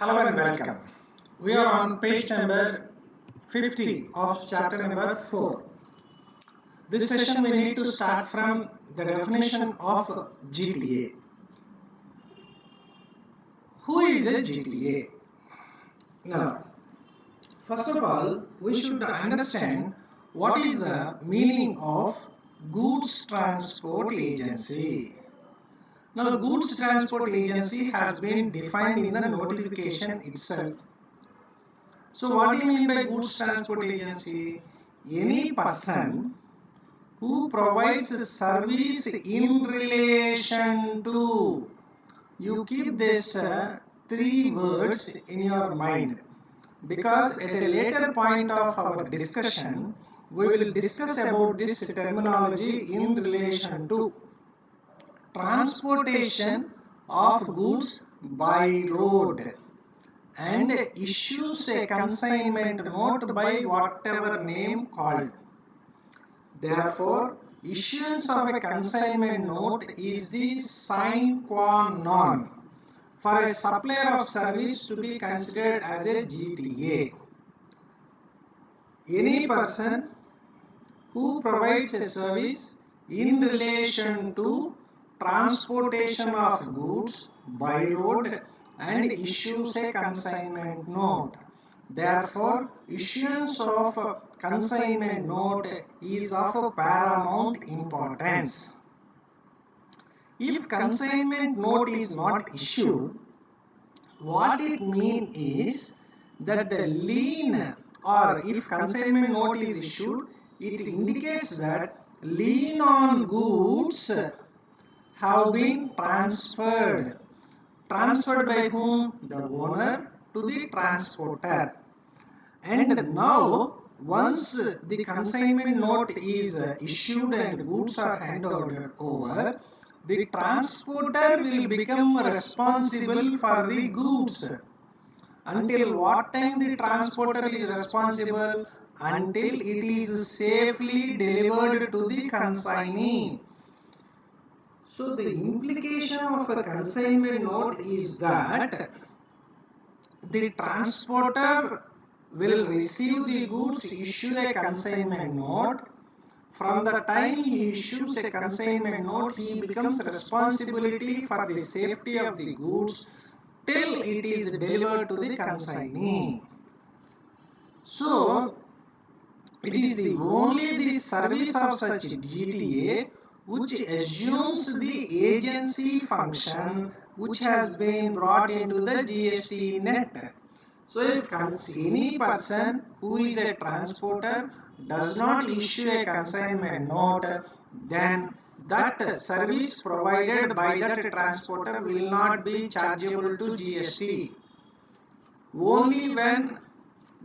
Hello and welcome. We are on page number 50 of chapter number 4. This session we need to start from the definition of GTA. Who is a GTA? Now, first of all, we should understand what is the meaning of Goods Transport Agency. Now, Goods Transport Agency has been defined in the notification itself. So what do you mean by Goods Transport Agency? Any person who provides a service in relation to. You keep this three words in your mind, because at a later point of our discussion we will discuss about this terminology in relation to transportation of goods by road, and issues a consignment note by whatever name called. Therefore, issuance of a consignment note is the sine qua non for a supplier of service to be considered as a GTA. Any person who provides a service in relation to transportation of goods by road and issues a consignment note. Therefore, issuance of a consignment note is of paramount importance. If consignment note is not issued, what it means is that the lien, or if consignment note is issued, it indicates that lien on goods have been transferred. Transferred by whom? The owner to the transporter. And now, once the consignment note is issued and goods are handed over, the transporter will become responsible for the goods. Until what time the transporter is responsible? Until it is safely delivered to the consignee. So the implication of a consignment note is that the transporter will receive the goods, issue a consignment note. From the time he issues a consignment note, he becomes responsibility for the safety of the goods till it is delivered to the consignee. So, it is only the service of such GTA which assumes the agency function which has been brought into the GST net. So if any person who is a transporter does not issue a consignment note, then that service provided by that transporter will not be chargeable to GST. Only when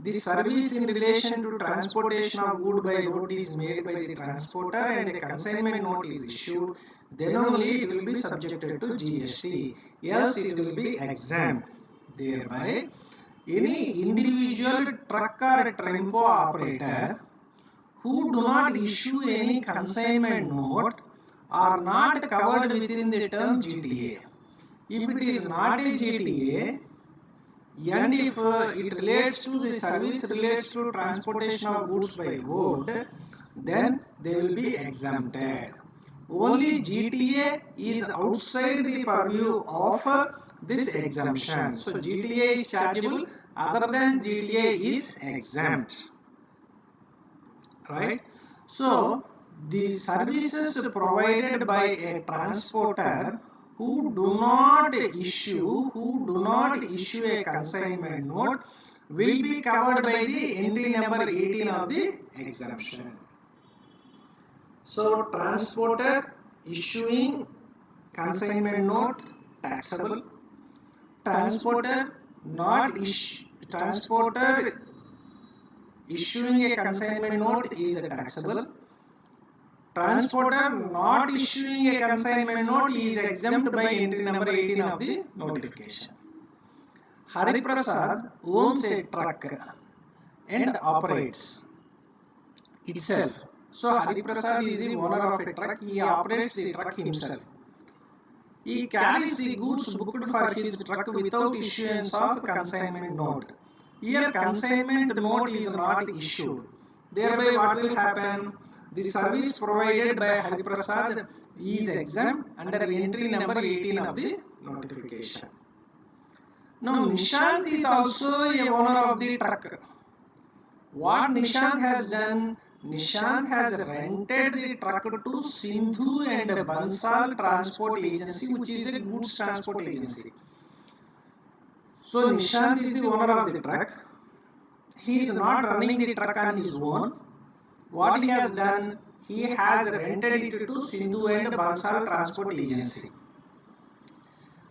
the service in relation to transportation of good by road is made by the transporter and a consignment note is issued, then only it will be subjected to GST, else it will be exempt. Thereby, any individual truck or tempo operator who do not issue any consignment note are not covered within the term GTA. If it is not a GTA, and if it relates to the service relates to transportation of goods by road, then they will be exempted. Only GTA is outside the purview of this exemption. So GTA is chargeable, other than GTA is exempt. Right? So the services provided by a transporter who do not issue a consignment note will be covered by the entry number 18 of the exemption. So transporter issuing consignment note taxable. Transporter issuing a consignment note is taxable. Transporter not issuing a consignment note is exempt by entry number 18 of the notification. Hari Prasad owns a truck and operates itself. So Hari Prasad is the owner of a truck, he operates the truck himself. He carries the goods booked for his truck without issuance of consignment note. Here consignment note is not issued. Thereby what will happen? The service provided by Hariprasad is exempt under entry number 18 of the notification. Now Nishant is also a owner of the truck. What Nishant has done? Nishant has rented the truck to Sindhu and Bansal Transport Agency, which is a goods transport agency. So Nishant is the owner of the truck. He is not running the truck on his own. What he has done? He has rented it to Sindhu and Bansal Transport Agency.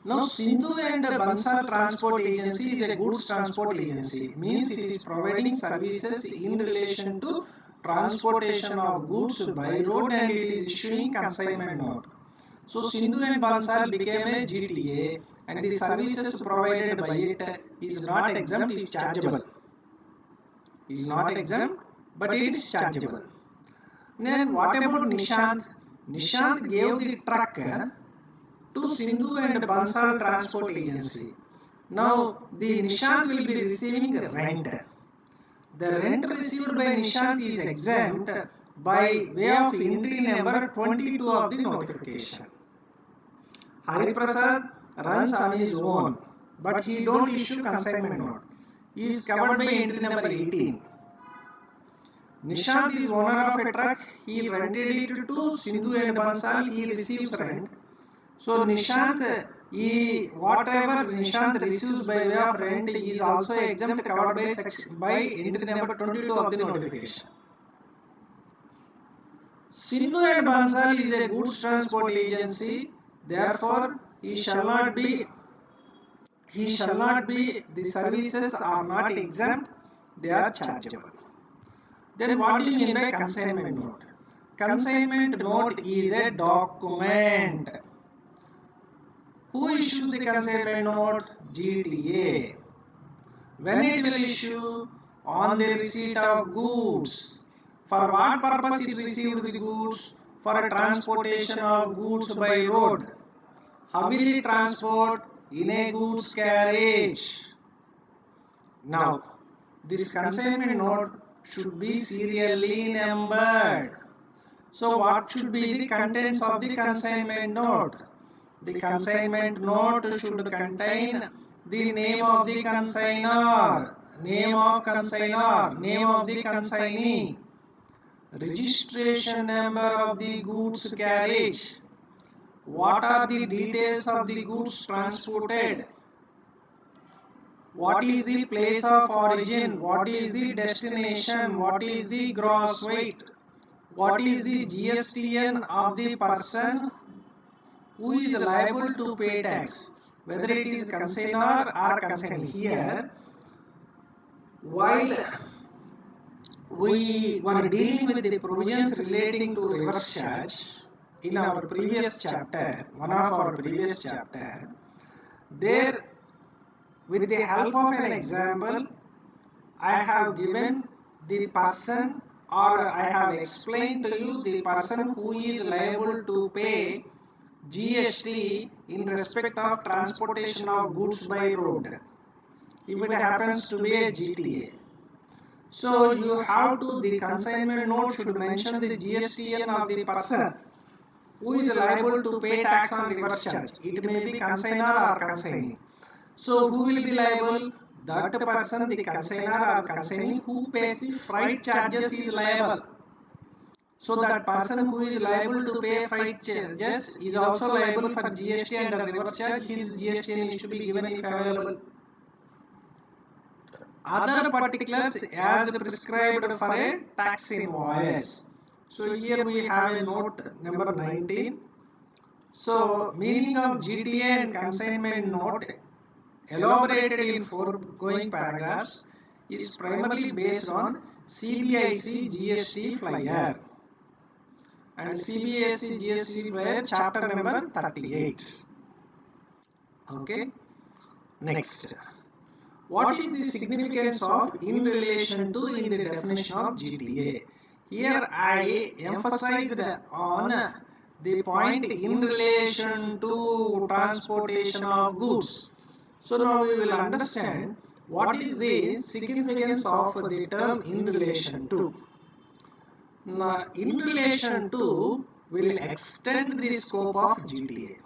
Now Sindhu and Bansal Transport Agency is a goods transport agency. Means it is providing services in relation to transportation of goods by road and it is issuing consignment note. So Sindhu and Bansal became a GTA and the services provided by it is not exempt, is chargeable. Is not exempt, but it is chargeable. Then what about Nishant? Nishant gave the truck to Sindhu and Bansal Transport Agency. Now the Nishant will be receiving rent. The rent received by Nishant is exempt by way of entry number 22 of the notification. Hariprasad runs on his own, but he don't issue consignment note. He is covered by entry number 18. Nishant is owner of a truck. He rented it to Sindhu and Bansal. He receives rent. So Nishant, whatever Nishant receives by way of rent is also exempt, covered by entry number 22 of the notification. Sindhu and Bansal is a goods transport agency. Therefore, the services are not exempt, they are chargeable. Then what do you mean by consignment note? Consignment note is a document. Who issues the consignment note? GTA. When it will issue? On the receipt of goods. For what purpose it received the goods? For a transportation of goods by road. How will it transport? In a goods carriage. Now, this consignment note should be serially numbered. So what should be the contents of the consignment note? The consignment note should contain the name of the consignor, name of consignor, name of the consignee, registration number of the goods carriage, what are the details of the goods transported, what is the place of origin, what is the destination, what is the gross weight, what is the GSTN of the person who is liable to pay tax, whether it is consignor or consignee. Here, while we were dealing with the provisions relating to reverse charge in our previous chapter, one of our previous chapter, there with the help of an example, I have given the person or I have explained to you the person who is liable to pay GST in respect of transportation of goods by road, if it happens to be a GTA. So you have to, the consignment note should mention the GSTN of the person who is liable to pay tax on reverse charge. It may be consignor or consignee. So who will be liable? That person, the consignor or consignee who pays the freight charges is liable. So that person who is liable to pay freight charges is also liable for GST and reverse charge. His GST needs to be given if available. Other particulars as prescribed for a tax invoice. So here we have a note number 19. So meaning of GTA and consignment note elaborated in foregoing paragraphs is primarily based on CBIC GST flyer and CBSE GST flyer chapter number 38. Okay. Next. What is the significance of in relation to in the definition of GTA? Here I emphasized on the point in relation to transportation of goods. So now we will understand what is the significance of the term in relation to. Now, in relation to will extend the scope of GTA.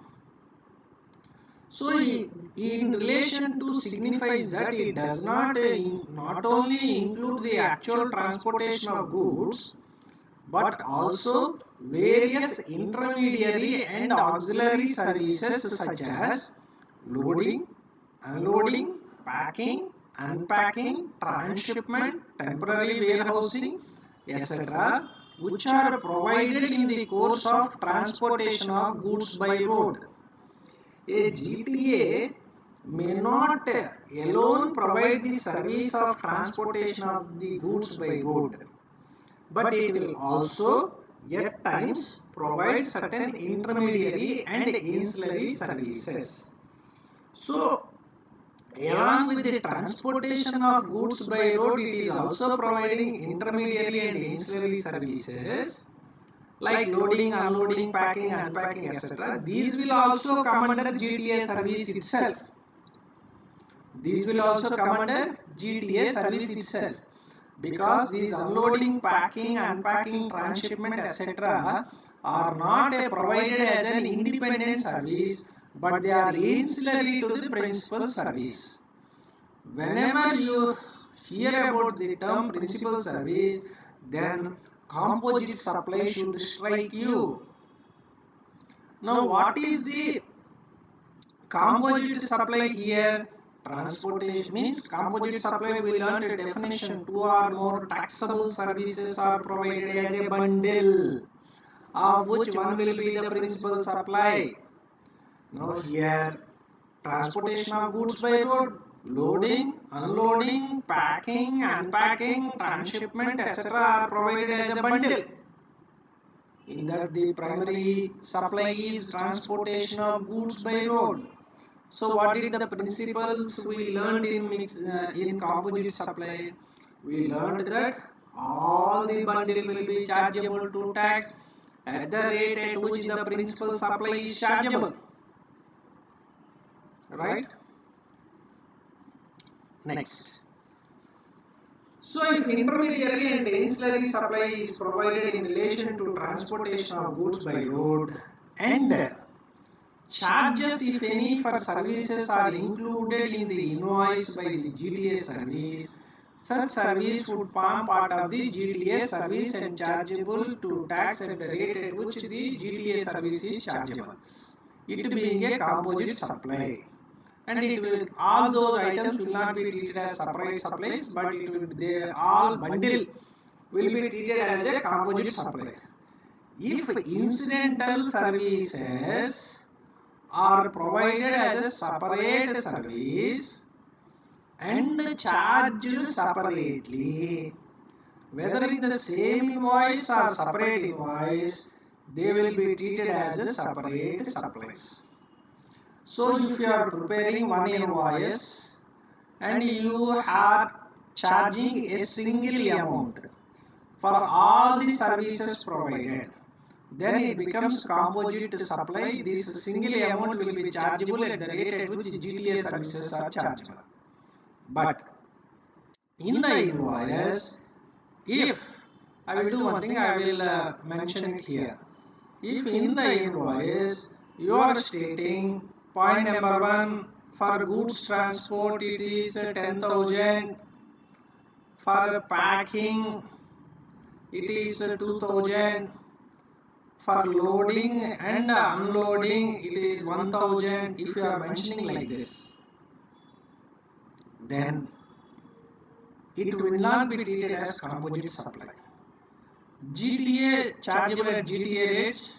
So, in relation to signifies that it does not only include the actual transportation of goods, but also various intermediary and auxiliary services such as loading, unloading, packing, unpacking, transshipment, temporary warehousing, etc., which are provided in the course of transportation of goods by road. A GTA may not alone provide the service of transportation of the goods by road, but it will also at times provide certain intermediary and ancillary services. So, along with the transportation of goods by road, it is also providing intermediary and ancillary services like loading, unloading, packing, unpacking, etc. These will also come under GTA service itself. These will also come under GTA service itself, because these unloading, packing, unpacking, transshipment, etc. are not provided as an independent service, but they are ancillary to the principal service. Whenever you hear about the term principal service, then composite supply should strike you. Now, what is the composite supply here? Transportation means composite supply. We learned a definition: two or more taxable services are provided as a bundle, of which one will be the principal supply. Now here, transportation of goods by road, loading, unloading, packing, unpacking, transshipment, etc. are provided as a bundle. In that, the primary supply is transportation of goods by road. So what did the principles we learned in composite supply? We learned that all the bundle will be chargeable to tax at the rate at which the principal supply is chargeable. Right? Next. So if intermediary and ancillary supply is provided in relation to transportation of goods by road, and charges, if any, for services are included in the invoice by the GTA service, such service would form part of the GTA service and chargeable to tax at the rate at which the GTA service is chargeable, it being a composite supply. And it will, all those items will not be treated as separate supplies, but it will, they all bundle will be treated as a composite supply. If incidental services are provided as a separate service and charged separately, whether in the same invoice or separate invoice, they will be treated as a separate supplies. So if you are preparing one invoice and you are charging a single amount for all the services provided, then it becomes composite supply. This single amount will be chargeable at the rate at which GTA services are chargeable. But in the invoice, if I will do one thing, I will mention it here. If in the invoice you are stating point number 1, for goods transport it is 10,000, for packing it is 2,000, for loading and unloading it is 1,000. If you are mentioning like this, then it will not be treated as composite supply. GTA chargeable at GTA rates,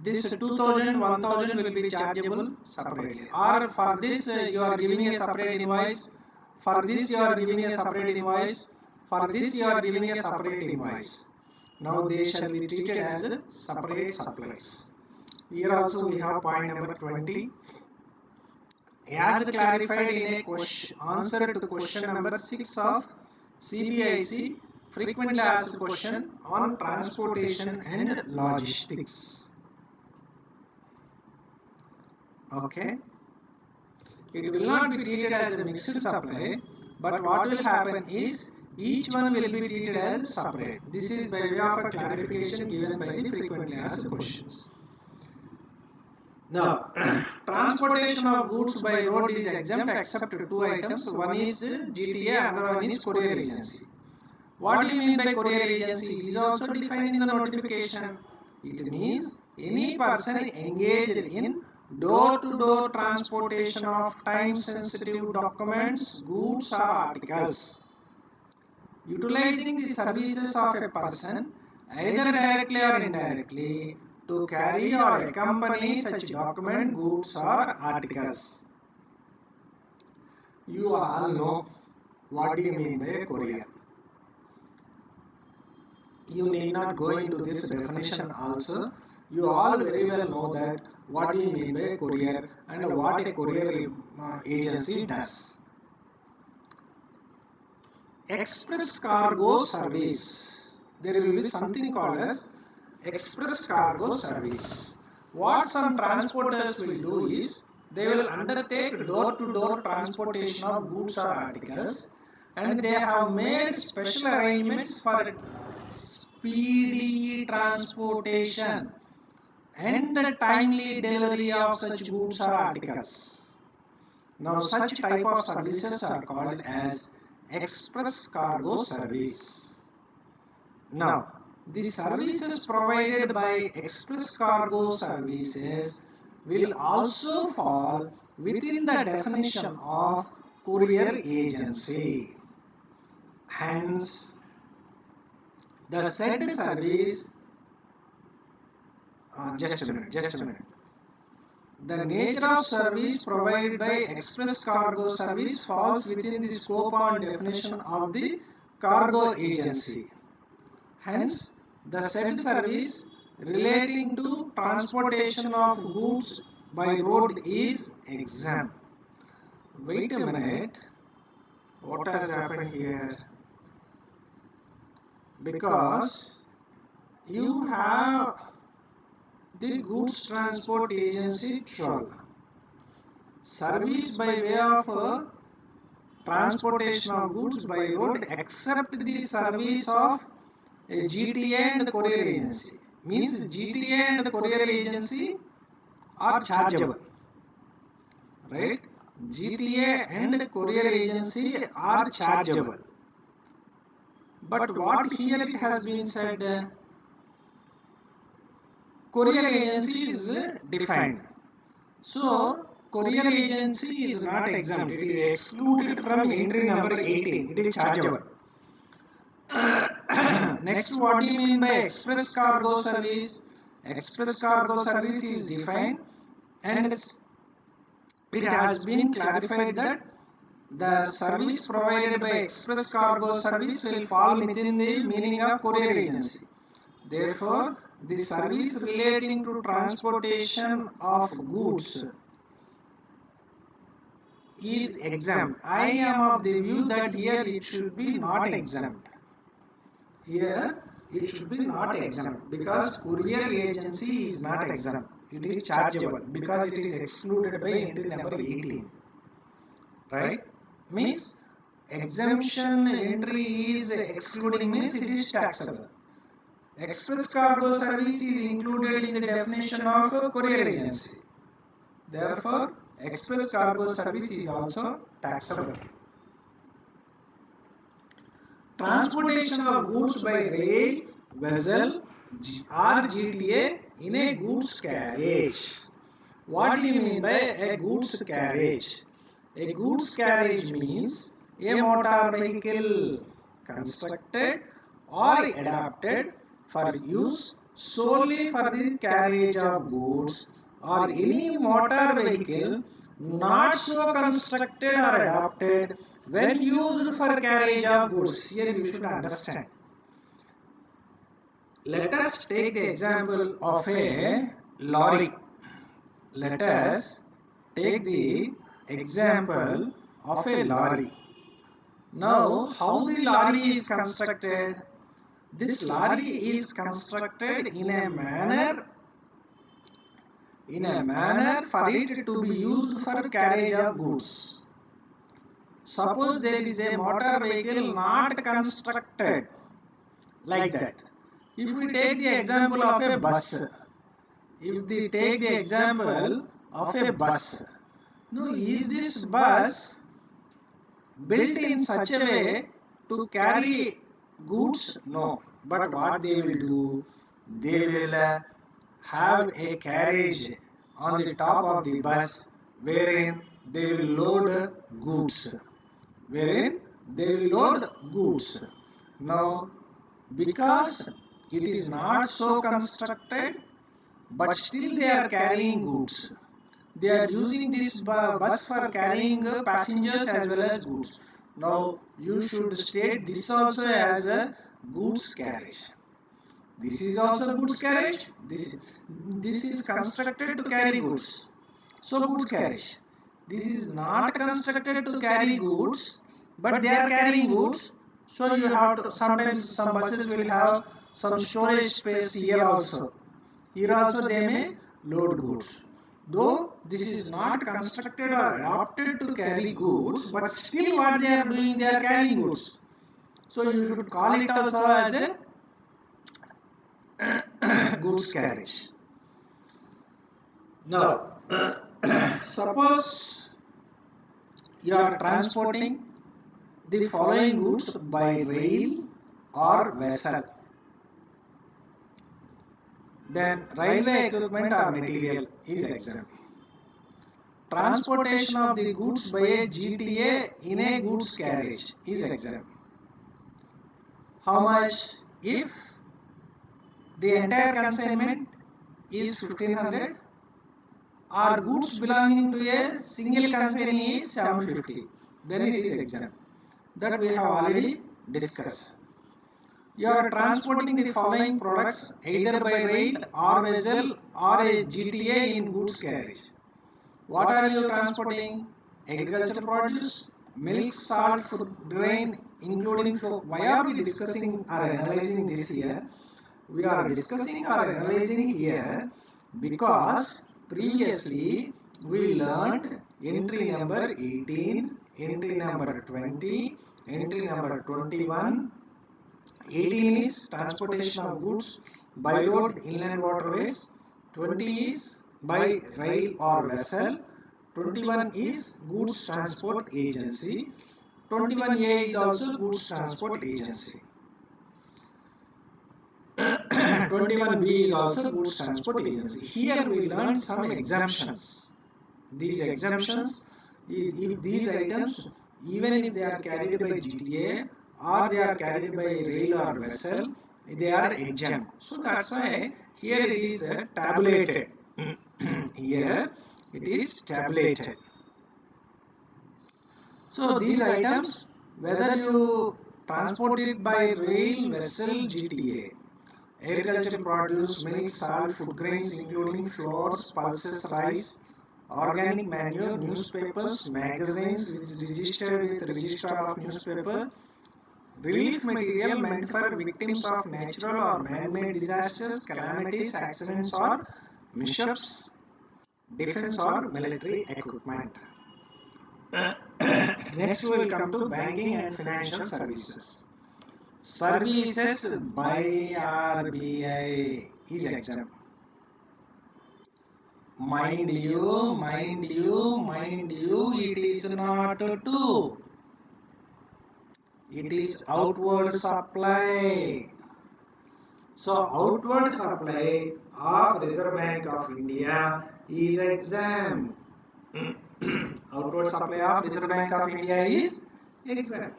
this 2,000, 1,000 will be chargeable separately, or for this you are giving a separate invoice, for this you are giving a separate invoice, for this you are giving a separate invoice. Now they shall be treated as separate supplies. Here also we have point number 20. As clarified in a answer to question number 6 of CBIC frequently asked question on transportation and logistics. Okay, it will not be treated as a mixed supply, but what will happen is each one will be treated as separate. This is by way of a clarification given by the frequently asked questions. Now, transportation of goods by road is exempt except two items. One is GTA, another one is courier agency. What do you mean by courier agency? It is also defined in the notification. It means any person engaged in door-to-door transportation of time-sensitive documents, goods or articles, utilizing the services of a person either directly or indirectly to carry or accompany such document, goods or articles. You all know what do you mean by courier. You need not go into this definition also. You all very well know that what do you mean by courier and what a courier agency does. Express cargo service. There will be something called as express cargo service. What some transporters will do is they will undertake door-to-door transportation of goods or articles, and they have made special arrangements for speedy transportation and the timely delivery of such goods or articles. Now, such type of services are called as express cargo service. Now, the services provided by express cargo services will also fall within the definition of courier agency. Hence, the said service, just a minute. The nature of service provided by express cargo service falls within the scope and definition of the cargo agency. Hence, the said service relating to transportation of goods by road is exempt. Wait a minute. What has happened here? Because you have the goods transport agency 12. Service by way of transportation of goods by road except the service of a GTA and courier agency. Means GTA and courier agency are chargeable. Right? GTA and courier agency are chargeable. But what here it has been said, courier agency is defined. So, courier agency is not exempt. It is excluded from entry number 18. It is chargeable. Next, what do you mean by express cargo service? Express cargo service is defined and it has been clarified that the service provided by express cargo service will fall within the meaning of courier agency. Therefore, the service relating to transportation of goods is exempt. I am of the view that here it should be not exempt. Here it should be not exempt because courier agency is not exempt. It is chargeable because it is excluded by entry number 18. Right? Means exemption entry is excluding means it is taxable. Express cargo service is included in the definition of courier agency. Therefore, express cargo service is also taxable. Transportation of goods by rail, vessel or GTA in a goods carriage. What do you mean by a goods carriage? A goods carriage means a motor vehicle constructed or adapted for use solely for the carriage of goods, or any motor vehicle not so constructed or adapted when used for carriage of goods. Here you should understand. Let us take the example of a lorry. Let us take the example of a lorry. Now, how the lorry is constructed? This lorry is constructed in a manner for it to be used for carriage of goods. Suppose there is a motor vehicle not constructed like that. If we take the example of a bus, if we take the example of a bus, now is this bus built in such a way to carry goods? No. But what they will do, they will have a carriage on the top of the bus wherein they will load goods. Wherein they will load goods. Now, because it is not so constructed, but still they are carrying goods. They are using this bus for carrying passengers as well as goods. Now, you should state this also as a goods carriage. This is also goods carriage. This is constructed to carry goods. So, goods carriage. This is not constructed to carry goods, but they are carrying goods. So you have to, sometimes some buses will have some storage space here also. Here also they may load goods. Though this is not constructed or adapted to carry goods, but still what they are doing, they are carrying goods. So you should call it also as a goods carriage. Now, suppose you are transporting the following goods by rail or vessel. Then railway equipment or material is exempt. Transportation of the goods by a GTA in a goods carriage is exempt. How much? If the entire consignment is 1500 or goods belonging to a single consignee is 750, then it is exempt. That we have already discussed. You are transporting the following products either by rail or vessel or a GTA in goods carriage. What are you transporting? Agricultural produce, milk, salt, food, grain, including flour. Why are we discussing or analyzing this here? We are discussing or analyzing here because previously we learned entry number 18, entry number 20, entry number 21. 18 is transportation of goods by road, inland waterways. 20 is by rail or vessel. 21 is goods transport agency. 21A is also goods transport agency. 21B is also goods transport agency. Here we learned some exemptions. These exemptions, if these items, even if they are carried by GTA or they are carried by rail or vessel, they are exempt. So that's why here it is tabulated. Here it is tabulated. So these items, whether you transport it by rail, vessel, GTA, agricultural produce, milk, salt, food grains including flours, pulses, rice, organic manure, newspapers, magazines which is registered with Registrar of Newspaper, relief material meant for victims of natural or man-made disasters, calamities, accidents or mishaps, defense or military equipment. Next we will come to banking and financial services. Services by RBI is exempt. Mind you, it is not two. It is outward supply. So outward supply of Reserve Bank of India is exempt. Outward supply of Reserve Bank of India is exempt.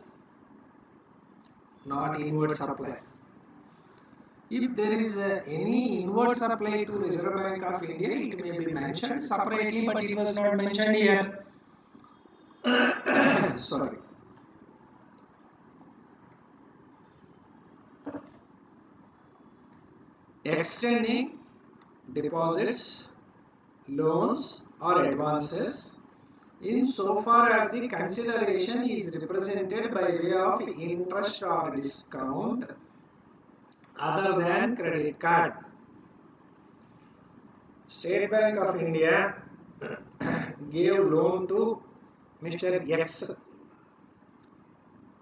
Not inward supply. If there is any inward supply to Reserve Bank of India, it may be mentioned separately, but it was not mentioned here. Sorry. Extending deposits, loans or advances in so far as the consideration is represented by way of interest or discount other than credit card. State Bank of India gave loan to Mr. X.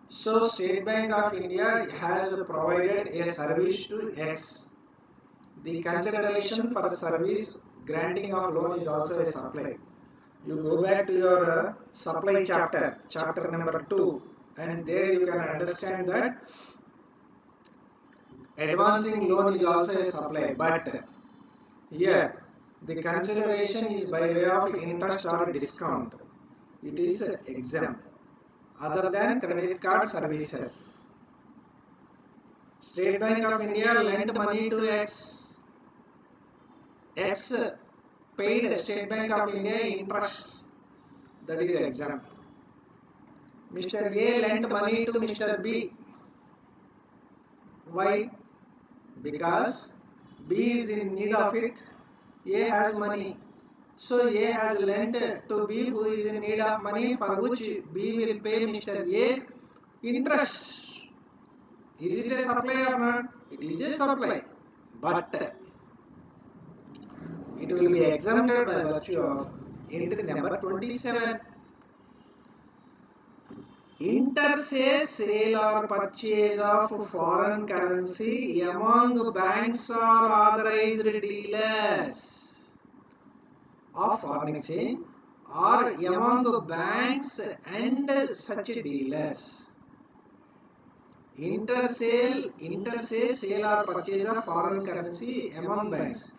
So State Bank of India has provided a service to X. The consideration for service granting of loan is also a supply. You go back to your supply chapter number 2, and there you can understand that advancing loan is also a supply, but here the consideration is by way of interest or discount. It is exempt other than credit card services. State Bank of India lent money to X. X paid State Bank of India interest. That is exempt. Mr. A lent money to Mr. B. Why? Because B is in need of it. A has money. So A has lent to B who is in need of money, for which B will pay Mr. A interest. Is it a supply or not? It is a supply. But it will be exempted by virtue of entry number 27. Inter-se sale or purchase of foreign currency among banks or authorized dealers of foreign exchange or among banks and such dealers. Inter-se sale or purchase of foreign currency among banks.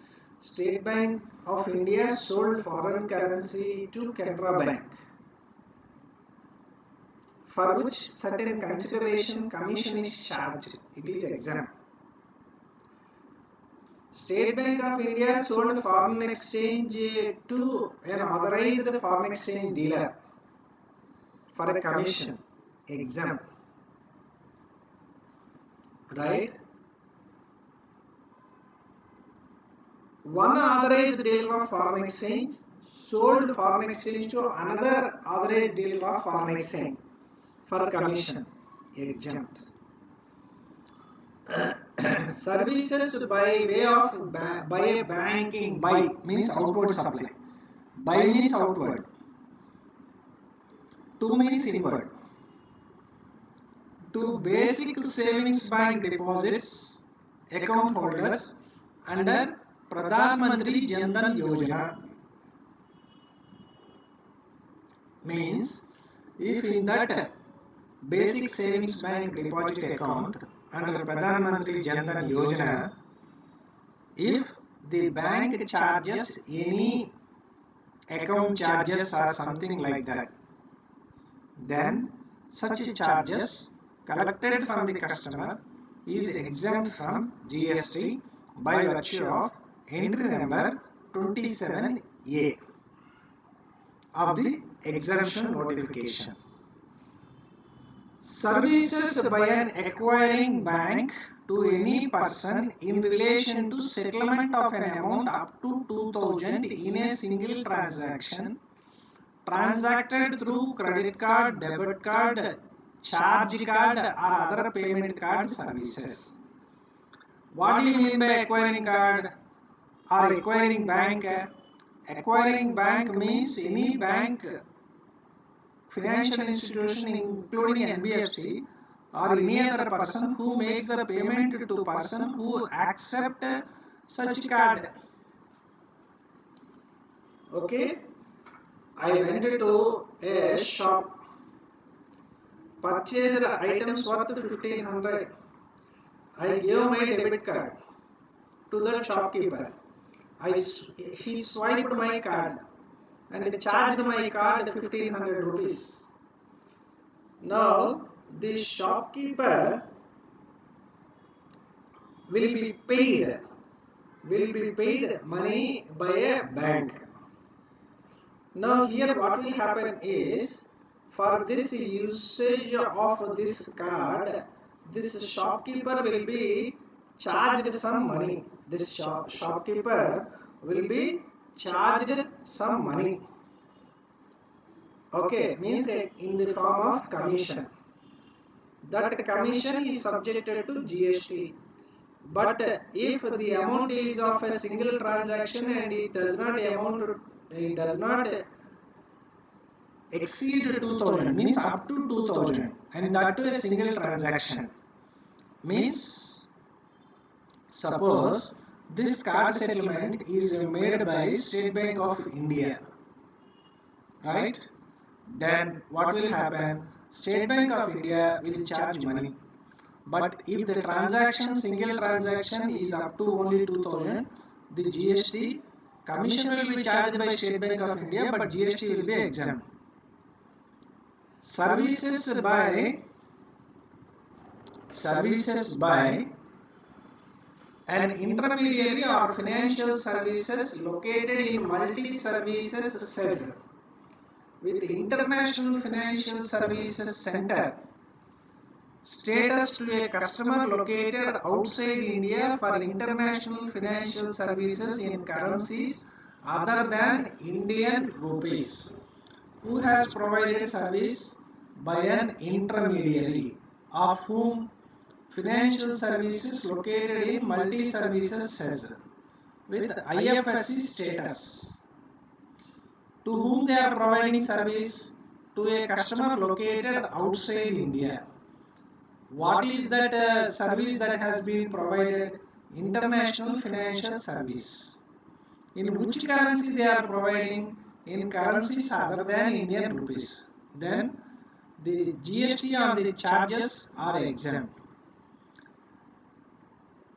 State Bank of India sold foreign currency to Canara Bank, for which certain consideration commission is charged. It is exempt. State Bank of India sold foreign exchange to an authorized foreign exchange dealer for a commission. Exempt. Right? One authorized dealer of foreign exchange sold foreign exchange to another authorized dealer of foreign exchange for commission. Exempt. Services by way of by a banking. By means outward supply. By means outward. To means inward. To basic savings bank deposits account holders under Pradhan Mantri Jan Dhan Yojana. Means if in that basic savings bank deposit account under Pradhan Mantri Jan Dhan Yojana, if the bank charges any account charges or something like that, then such charges collected from the customer is exempt from GST by virtue of entry number 27A of the exemption notification. Services by an acquiring bank to any person in relation to settlement of an amount up to 2000 in a single transaction transacted through credit card, debit card, charge card or other payment card services. What do you mean by acquiring card or acquiring bank? Acquiring bank means any bank, financial institution including NBFC or any other person who makes the payment to person who accept such card. Okay, I went to a shop, purchased items worth 1500. I gave my debit card to the shopkeeper. He swiped my card and charged my card 1500 rupees. Now the shopkeeper will be paid money by a bank. Now here what will happen is, for this usage of this card, this shopkeeper will be charged some money. This shopkeeper will be charged some money. Okay, means in the form of commission. That commission is subjected to GST. But if the amount is of a single transaction and it does not exceed 2000, means up to 2000, and that to a single transaction, means suppose this card settlement is made by State Bank of India, right? Then what will happen? State Bank of India will charge money. But if the transaction, single transaction is up to only 2000, the GST commission will be charged by State Bank of India, but GST will be exempt. Services by an intermediary or financial services located in multi-services cell with international financial services center status to a customer located outside India for international financial services in currencies other than Indian rupees, who has provided service by an intermediary of whom financial services located in multi-services cells with IFSC status, to whom they are providing service to a customer located outside India. What is that service that has been provided? International financial service. In which currency they are providing? In currencies other than Indian rupees. Then the GST on the charges are exempt.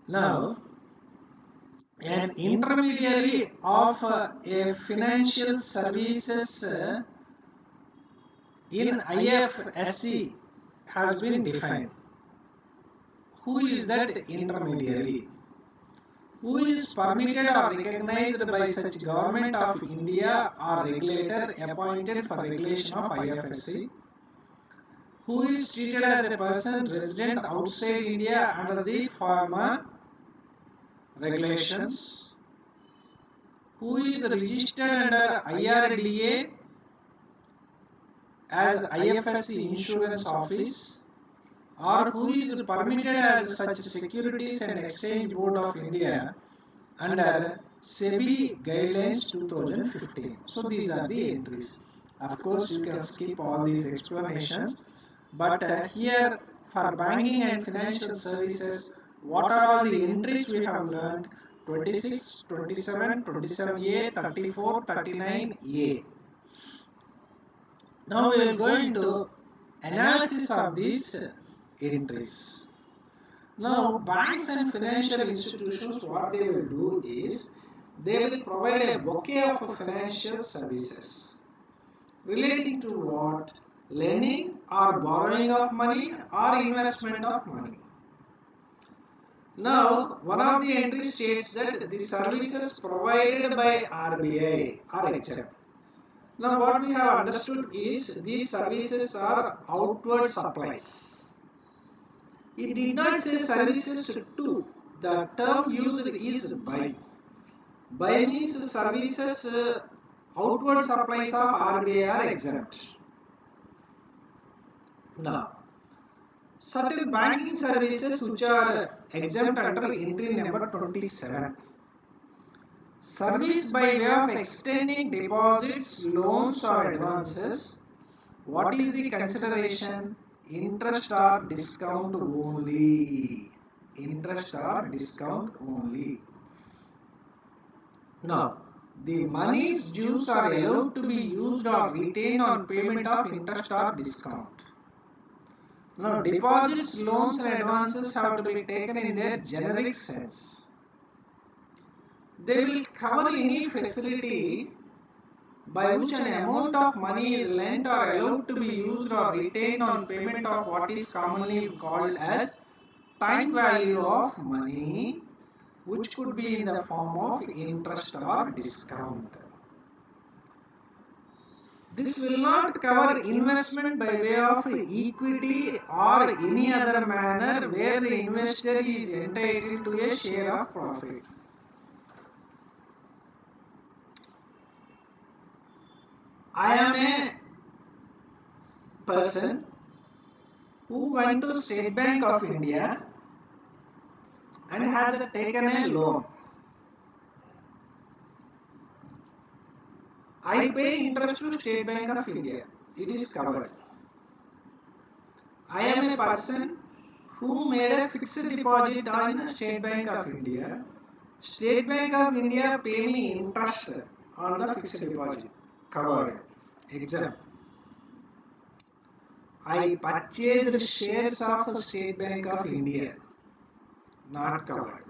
Now, an intermediary of a financial services in IFSC has been defined. Who is that intermediary? Who is permitted or recognized by such Government of India or regulator appointed for regulation of IFSC? Who is treated as a person resident outside India under the former regulations? Who is registered under IRDA as IFSC Insurance Office? Or who is permitted as such Securities and Exchange Board of India under SEBI Guidelines 2015. So these are the entries. Of course, you can skip all these explanations, but here for banking and financial services, what are all the entries we have learned? 26, 27, 27A, 34, 39A. Now we will go into analysis of these entries. Now, banks and financial institutions, what they will do is, they will provide a bouquet of financial services relating to what? Lending or borrowing of money or investment of money. Now, one of the entries states that the services provided by RBI are exempt. Now, what we have understood is these services are outward supplies. It did not say services to. The term used is by. By means services outward supplies of RBI are exempt. Now, certain banking services which are exempt under entry number 27. Service by way of extending deposits, loans or advances. What is the consideration? Interest or discount only. Interest or discount only. Now, the monies dues are allowed to be used or retained on payment of interest or discount. Now, deposits, loans and advances have to be taken in their generic sense. They will cover any facility by which an amount of money is lent or allowed to be used or retained on payment of what is commonly called as time value of money, which could be in the form of interest or discount. This will not cover investment by way of equity or any other manner where the investor is entitled to a share of profit. I am a person who went to State Bank of India and has taken a loan. I pay interest to State Bank of India. It is covered. I am a person who made a fixed deposit on State Bank of India. State Bank of India pay me interest on the fixed deposit. Covered. Exam. I purchased shares of State Bank of India. Not covered.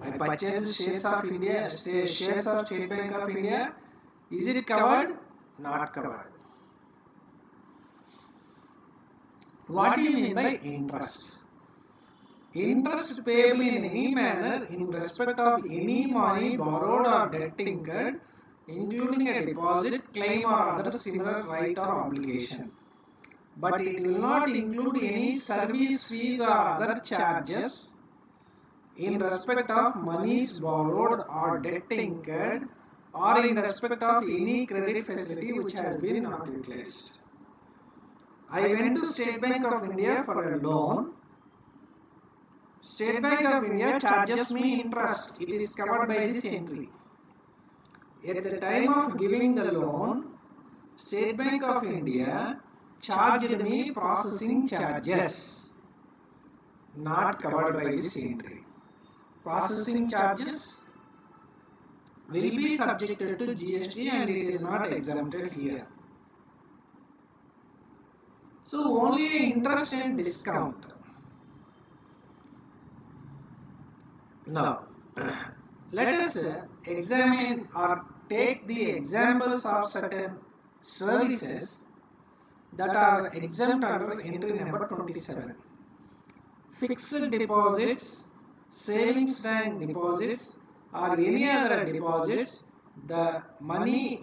I purchased shares of India, shares of State Bank of India. Is it covered? Not covered. What do you mean by interest? Interest payable in any manner in respect of any money borrowed or debt incurred, including a deposit, claim or other similar right or obligation. But it will not include any service fees or other charges in respect of monies borrowed or debt incurred or in respect of any credit facility which has been not utilized. I went to State Bank of India for a loan. State Bank of India charges me interest. It is covered by this entry. At the time of giving the loan, State Bank of India charged me processing charges. Not covered by this entry. Processing charges will be subjected to GST and it is not exempted here. So only interest and discount. Now, let us examine or take the examples of certain services that are exempt under entry number 27. Fixed deposits, savings bank deposits or any other deposits, the money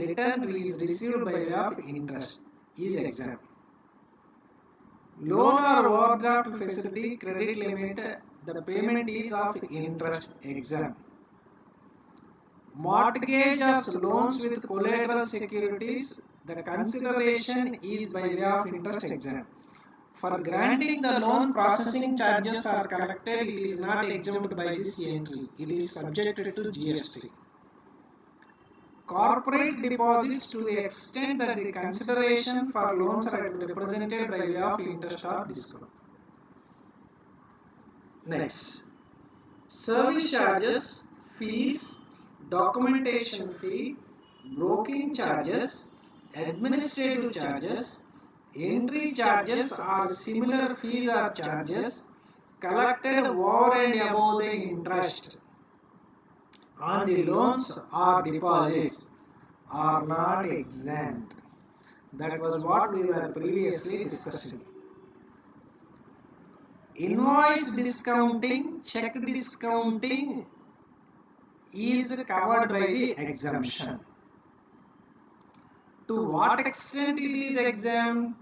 returned is received by way of interest is exempt. Loan or overdraft facility credit limit, the payment is of interest exempt. Mortgage or loans with collateral securities, the consideration is by way of interest exempt. For granting the loan, processing charges are collected. It is not exempt by this entry. It is subjected to GST. Corporate deposits, to the extent that the consideration for loans are represented by way of interest or discount. Next, service charges, fees, documentation fee, broking charges, administrative charges, entry charges or similar fees or charges collected over and above the interest on the loans or deposits are not exempt. That was what we were previously discussing. Invoice discounting, check discounting is covered by the exemption. To what extent it is exempt?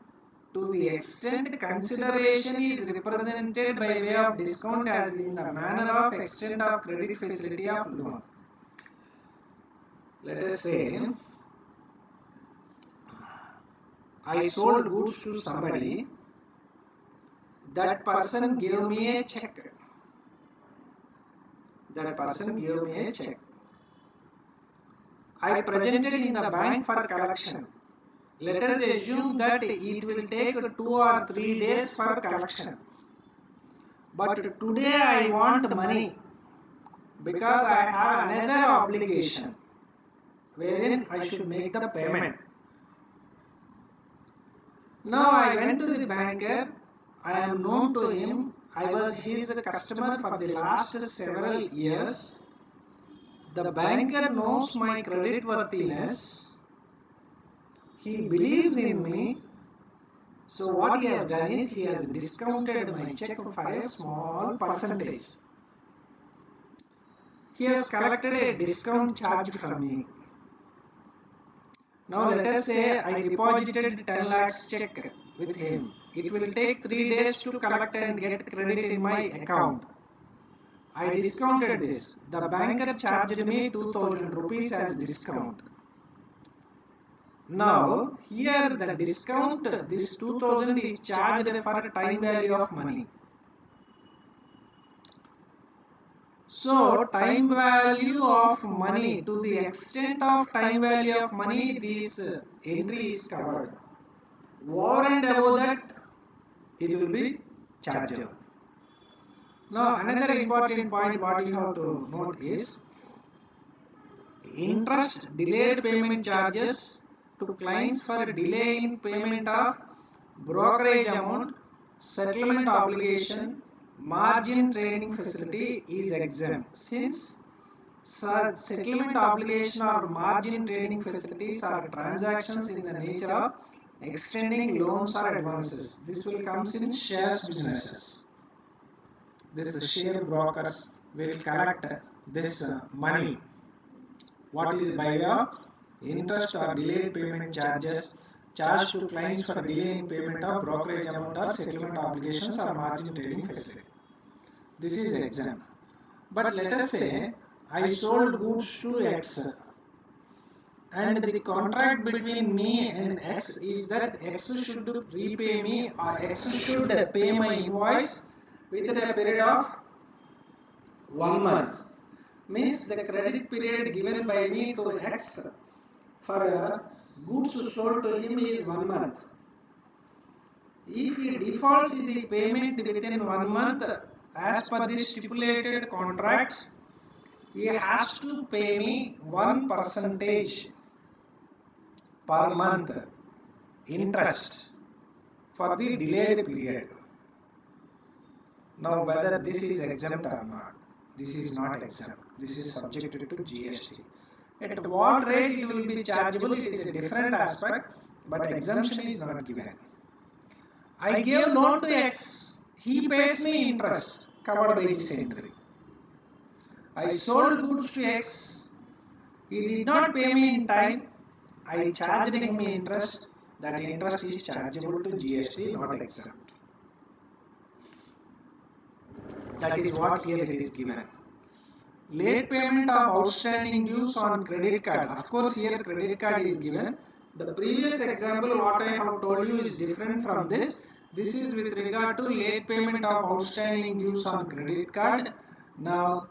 To the extent consideration is represented by way of discount as in the manner of extent of credit facility of loan. Let us say I sold goods to somebody. That person gave me a check. That person gave me a check. I presented in the bank for collection. Let us assume that it will take 2 or 3 days for collection. But today I want money because I have another obligation wherein I should make the payment. Now I went to the banker. I am known to him. I was his customer for the last several years. The banker knows my credit worthiness. He believes in me. So what he has done is he has discounted my check for a small percentage. He has collected a discount charge from me. Now let us say I deposited 10 lakhs check with him. It will take 3 days to collect and get credit in my account. I discounted this. The banker charged me 2000 rupees as discount. Now here the discount, this 2000 is charged for time value of money. So time value of money, to the extent of time value of money, this entry is covered. Over and above that, it will be chargeable. Now another important point what you have to note is interest delayed payment charges to clients for delay in payment of brokerage amount, settlement obligation, margin trading facility is exempt, since settlement obligation or margin trading facilities are transactions in the nature of extending loans or advances. This will come in shares businesses. This share brokers will collect this money. What is by way of interest or delayed payment charges charged to clients for delay in payment of brokerage amount or settlement obligations or margin trading facility. This is exempt. But let us say I sold goods to X, and the contract between me and X is that X should repay me, or X should pay my invoice within a period of 1 month. Means the credit period given by me to X for goods sold to him is 1 month. If he defaults the payment within 1 month, as per the stipulated contract, he has to pay me 1% per month interest for the delayed period. Now whether this is exempt or not, this is not exempt. This is subjected to GST. At what rate it will be chargeable, it is a different aspect, but exemption is not given. I gave loan to X, he pays me interest covered by this entry. I sold goods to X, he did not pay me in time, I charged him interest, that interest is chargeable to GST, not exempt. That is what here it is given. Late payment of outstanding dues on credit card. Of course here credit card is given. The previous example what I have told you is different from this. This is with regard to late payment of outstanding dues on credit card. Now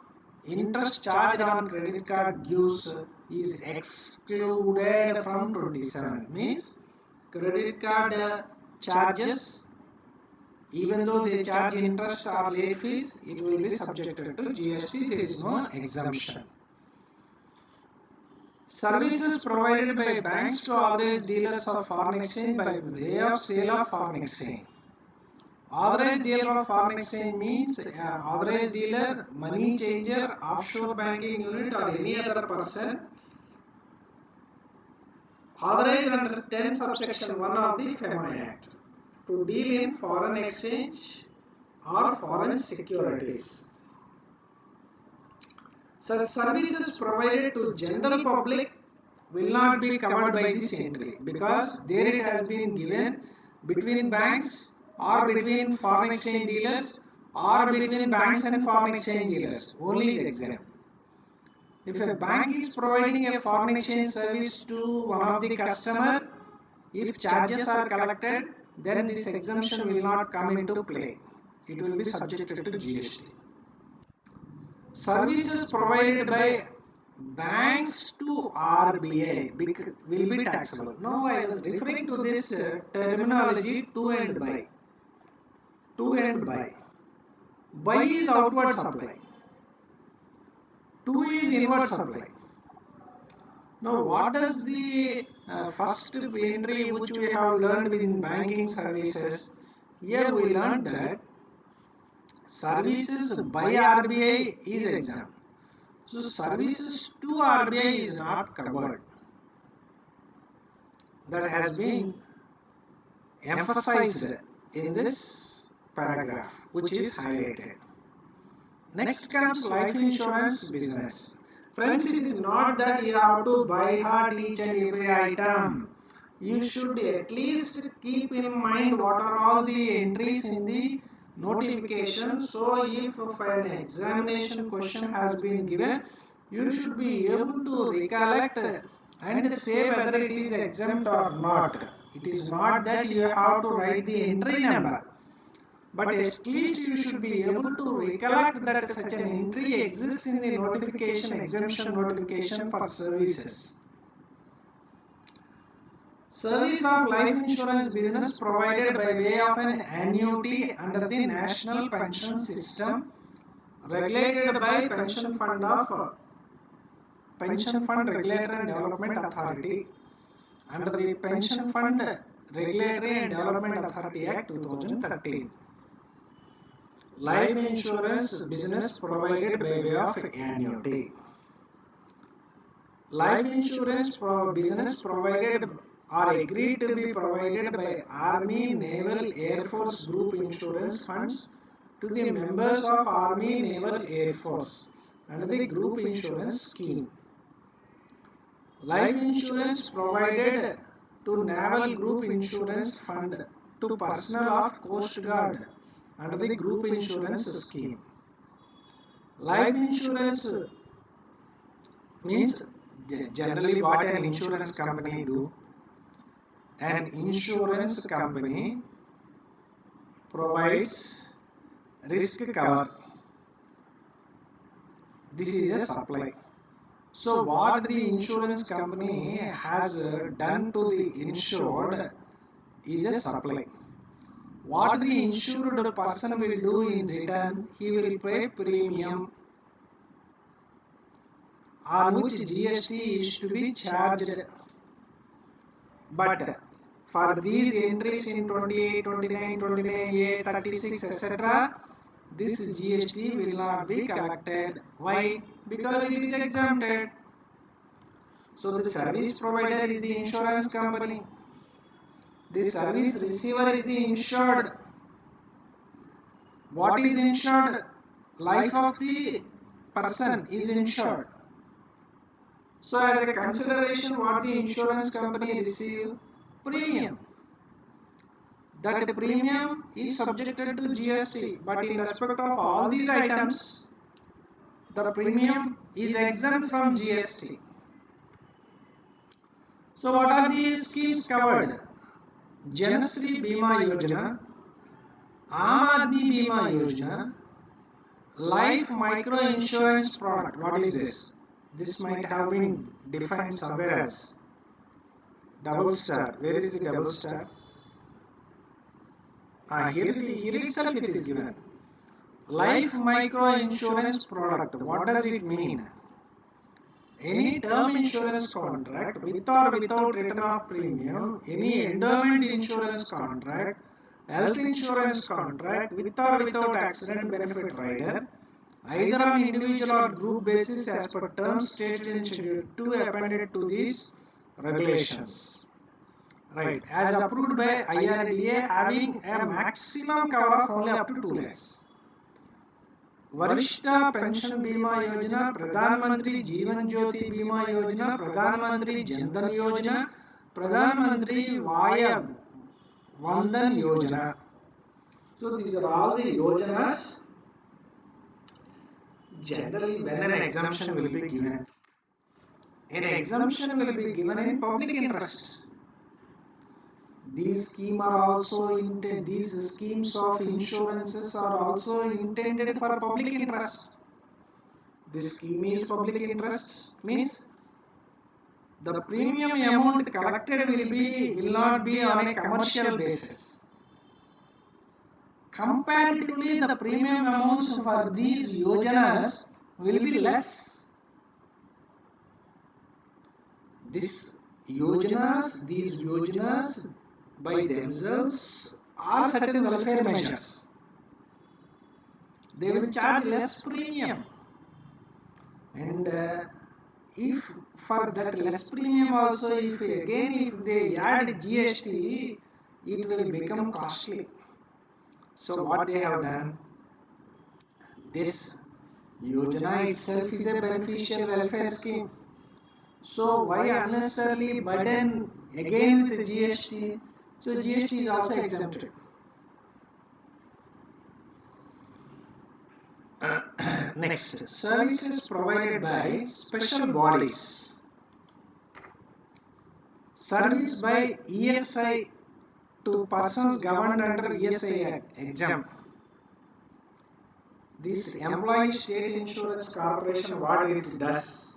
interest charged on credit card dues is excluded from 27. Means credit card charges, even though they charge interest or late fees, it will be subjected to GST. There is no exemption. Services provided by banks to authorized dealers of foreign exchange by way of sale of foreign exchange. Authorized dealer of foreign exchange means authorized dealer, money changer, offshore banking unit, or any other person authorized under 10 subsection 1 of the FEMA Act to deal in foreign exchange or foreign securities. Such services provided to general public will not be covered by this entry, because there it has been given between banks or between foreign exchange dealers or between banks and foreign exchange dealers. Only is exempt. If a bank is providing a foreign exchange service to one of the customer, if charges are collected, then this exemption will not come into play. It will be subjected to GST. Services provided by banks to RBI will be taxable. Now I was referring to this terminology to and by. To and by. By is outward supply. To is inward supply. Now what does the first entry which we have learned in banking services? Here we learned that services by RBI is exempt. So services to RBI is not covered. That has been emphasized in this paragraph, which is highlighted. Next comes life insurance business. Friends, it is not that you have to buy heart each and every item. You should at least keep in mind what are all the entries in the notification. So if an examination question has been given, you should be able to recollect and say whether it is exempt or not. It is not that you have to write the entry number, but at least you should be able to recollect that such an entry exists in the notification, exemption notification for services. Service of life insurance business provided by way of an annuity under the National Pension System, regulated by Pension Fund Regulatory and Development Authority under the Pension Fund Regulatory and Development Authority Act 2013. Life insurance business provided by way of annuity. Life insurance business provided or agreed to be provided by Army, Naval, Air Force Group Insurance Funds to the members of Army, Naval, Air Force under the Group Insurance Scheme. Life insurance provided to Naval Group Insurance Fund to personnel of Coast Guard under the Group Insurance Scheme. Life insurance means generally what an insurance company do. An insurance company provides risk cover. This is a supply. So what the insurance company has done to the insured is a supply. What the insured person will do in return, he will pay premium on which GST is to be charged. But for these entries in 28, 29, 29A, 36, etc., this GST will not be collected. Why? Because it is exempted. So the service provider is the insurance company. The service receiver is the insured. What is insured? Life of the person is insured. So as a consideration, what the insurance company receive? Premium. That premium is subjected to GST, but in respect of all these items, the premium is exempt from GST. So what are the schemes covered? Janasri Bima Yojana, Aam Aadmi Bima Yojana, Life Micro Insurance Product. What is this? This might have been defined somewhere else. Double star. Where is the double star? Here itself it is given. Life Micro Insurance Product. What does it mean? Any term insurance contract with or without return of premium, any endowment insurance contract, health insurance contract with or without accident benefit rider, either on individual or group basis as per terms stated in Schedule 2 appended to these regulations. Right, as approved by IRDA, having a maximum cover of only up to 2 lakhs. Varishta Pension Bima Yojana, Pradhan Mantri Jeevan Jyoti Bima Yojana, Pradhan Mantri Jan Dhan Yojana, Pradhan Mantri Vaya Vandhan Yojana. So these are all the yojanas. Generally, when an exemption will be given, an exemption will be given in public interest. These schemes of insurances are also intended for public interest. This scheme is public interest means the premium amount collected will not be on a commercial basis. Comparatively, the premium amounts for these yojanas will be less. These yojanas by themselves are certain welfare measures. They will charge less premium, and if for that less premium also, if they add GST, it will become costly. So what they have done, this yojana itself is a beneficial welfare scheme. So why unnecessarily burden again with the GST? So GST is also exempted. Next, services provided by special bodies. service by ESI to persons governed under ESI Act. Example, this Employee State Insurance Corporation, what it does,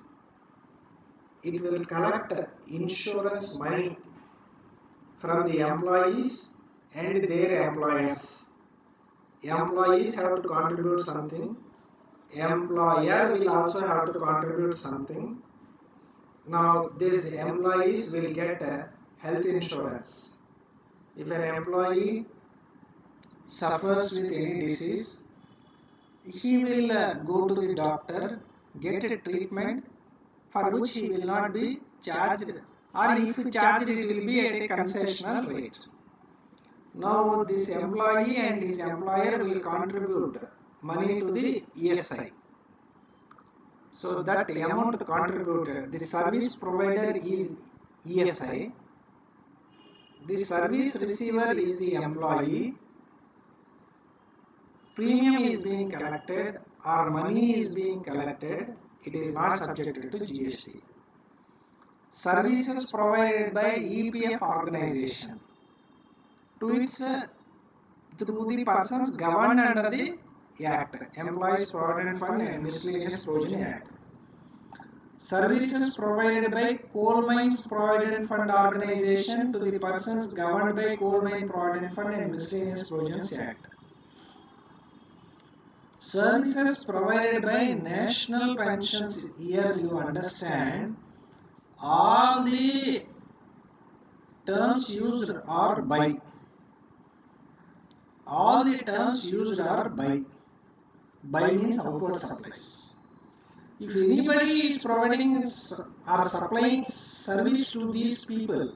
it will collect insurance money from the employees and their employers. Employees have to contribute something, employer will also have to contribute something. Now these employees will get health insurance. If an employee suffers with any disease, he will go to the doctor, get a treatment for which he will not be charged, or if charged it will be at a concessional rate. Now this employee and his employer will contribute money to the ESI. So that amount contributed, the service provider is ESI, the service receiver is the employee, premium is being collected or money is being collected, it is not subjected to GST. Services provided by EPF organization to its through the persons governed under the Act, Employees Provident Fund and Miscellaneous Provision Act. Services provided by Coal Mines Provident Fund organization to the persons governed by Coal Mine Provident Fund and Miscellaneous Provisions Act. Services provided by National Pensions, here you understand all the terms used are by. All the terms used are by. By means outward supplies. If anybody is providing or supplying service to these people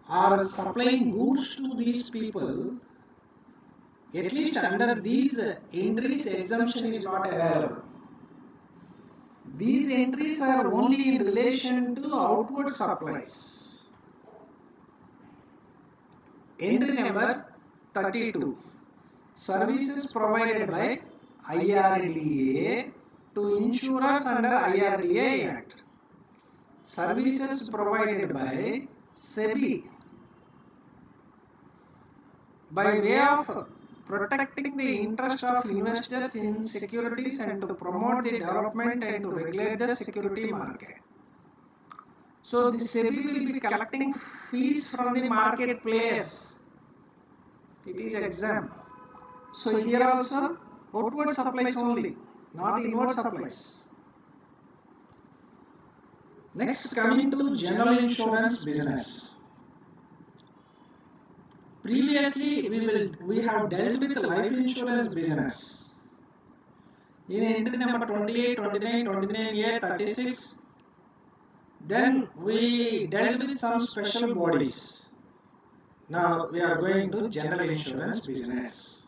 or supplying goods to these people, at least under these entries exemption is not available. These entries are only in relation to outward supplies. Entry number 32. Services provided by IRDA to insurers under IRDA Act. Services provided by SEBI by way of protecting the interest of investors in securities and to promote the development and to regulate the security market. So the SEBI will be collecting fees from the market players. It is exempt. So here also outward supplies only, not inward supplies. Next, coming to general insurance business. Previously we have dealt with life insurance business. In entry number 28, 29, 29A, 36, then we dealt with some special bodies. Now we are going to general insurance business.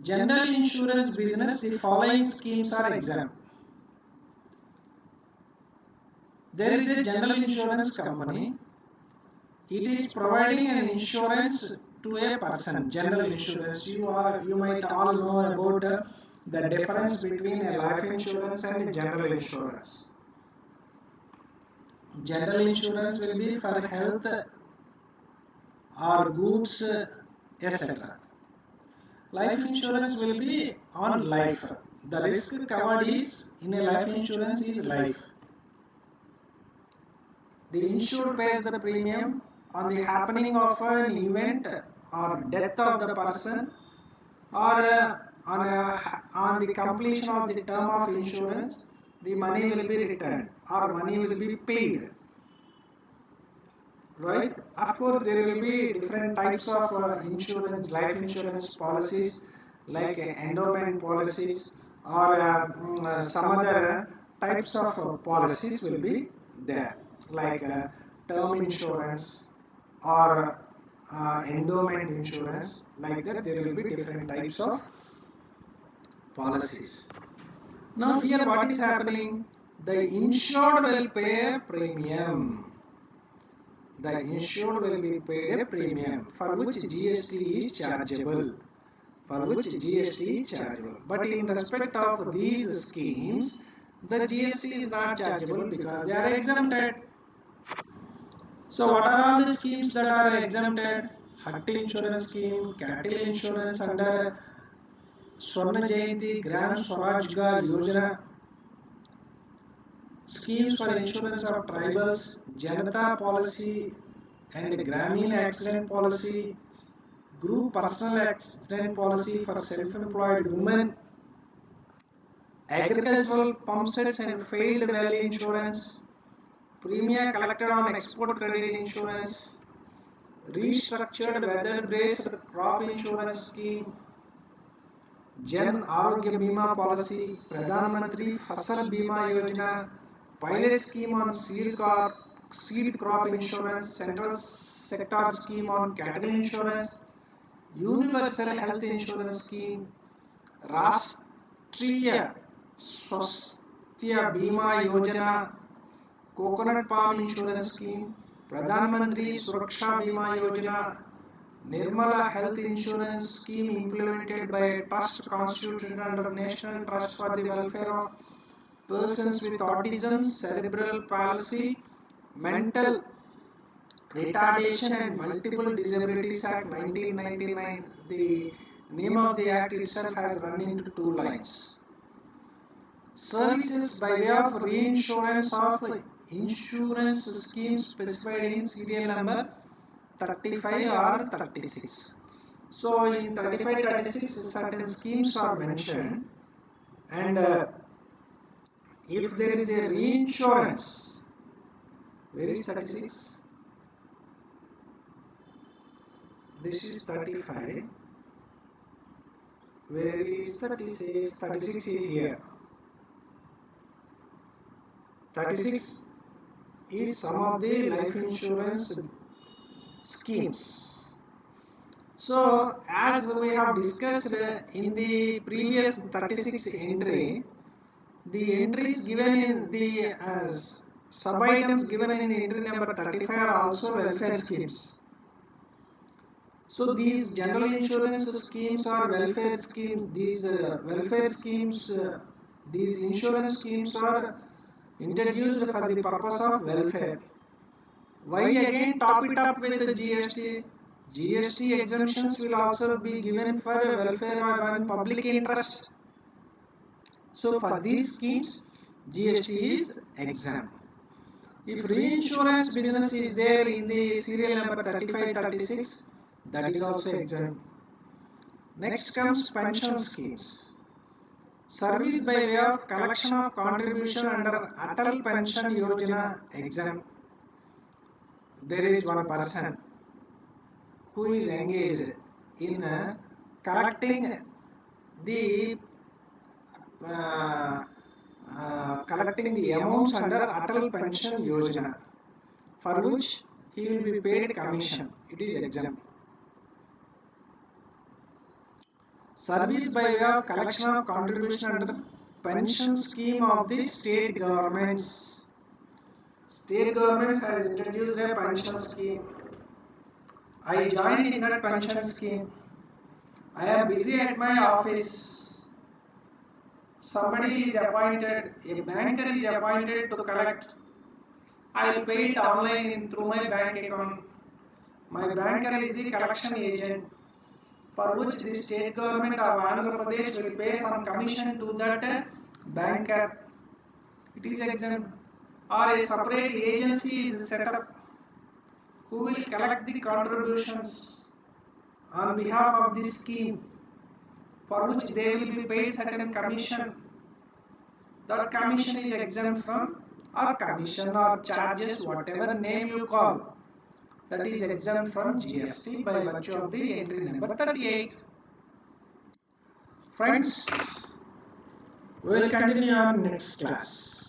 General insurance business, the following schemes are exempt. There is a general insurance company. It is providing an insurance to a person. General insurance. You might all know about the difference between a life insurance and a general insurance. General insurance will be for health or goods, etc. Life insurance will be on life. The risk covered is in a life insurance is life. The insured pays the premium on the happening of an event or death of the person, or on the completion of the term of insurance, the money will be returned or money will be paid. Right? Of course, there will be different types of insurance, life insurance policies, like endowment policies or some other types of policies will be there, like term insurance or endowment insurance. Like that, there will be different types of policies. Now here what is happening? The insured will pay a premium. The insured will be paid a premium for which GST is chargeable. For which GST is chargeable. But in respect of these schemes, the GST is not chargeable because they are exempted. So what are all the schemes that are exempted? Hut insurance scheme, cattle insurance under Swarna Jayanti Gram Swarajgar Yojana, schemes for insurance of tribals, Janata policy and Grameen accident policy, group personal accident policy for self-employed women, agricultural pump sets and failed well insurance, premium collected on export credit insurance, restructured weather-based crop insurance scheme, Jan Arogya Bima policy, Pradhan Mantri Fasal Bima Yojana, pilot scheme on seed crop insurance, central sector scheme on cattle insurance, universal health insurance scheme, Rashtriya Swasthya Bima Yojana, coconut palm insurance scheme, Pradhan Mantri Suraksha Bima Yojana, Nirmala Health Insurance Scheme implemented by a trust constituted under National Trust for the Welfare of Persons with Autism, Cerebral Palsy, Mental Retardation and Multiple Disabilities Act 1999. The name of the act itself has run into two lines. Services by way of reinsurance of insurance schemes specified in serial number 35 or 36. So in 35-36 certain schemes are mentioned, and if there is a reinsurance, where is 36? This is 35. Where is 36? 36 is here. 36 is some of the life insurance schemes. So as we have discussed in the previous 36 entry, the entries given in the sub-items given in the entry number 35 are also welfare schemes. So these general insurance schemes are welfare schemes. These welfare schemes, these insurance schemes are introduced for the purpose of welfare. Why again top it up with GST? GST exemptions will also be given for welfare or public interest. So for these schemes, GST is exempt. If reinsurance business is there in the serial number 35-36, that is also exempt. Next comes pension schemes. Service by way of collection of contribution under Atal Pension Yojana exempt. There is one person who is engaged in collecting the amounts under Atal Pension Yojana, for which he will be paid commission. It is exempt. Service by way of collection of contribution under pension scheme of the state governments. State governments has introduced a pension scheme. I joined in that pension scheme. I am busy at my office. Somebody is appointed, a banker is appointed to collect. I will pay it online through my bank account. My banker is the collection agent, for which the state government of Andhra Pradesh will pay some commission to that banker. It is exempt. Or a separate agency is set up who will collect the contributions on behalf of this scheme, for which they will be paid certain commission. That commission is exempt from, or commission or charges, whatever name you call, that is exempt from GST by virtue of the entry number 38. Friends, we will continue on next class.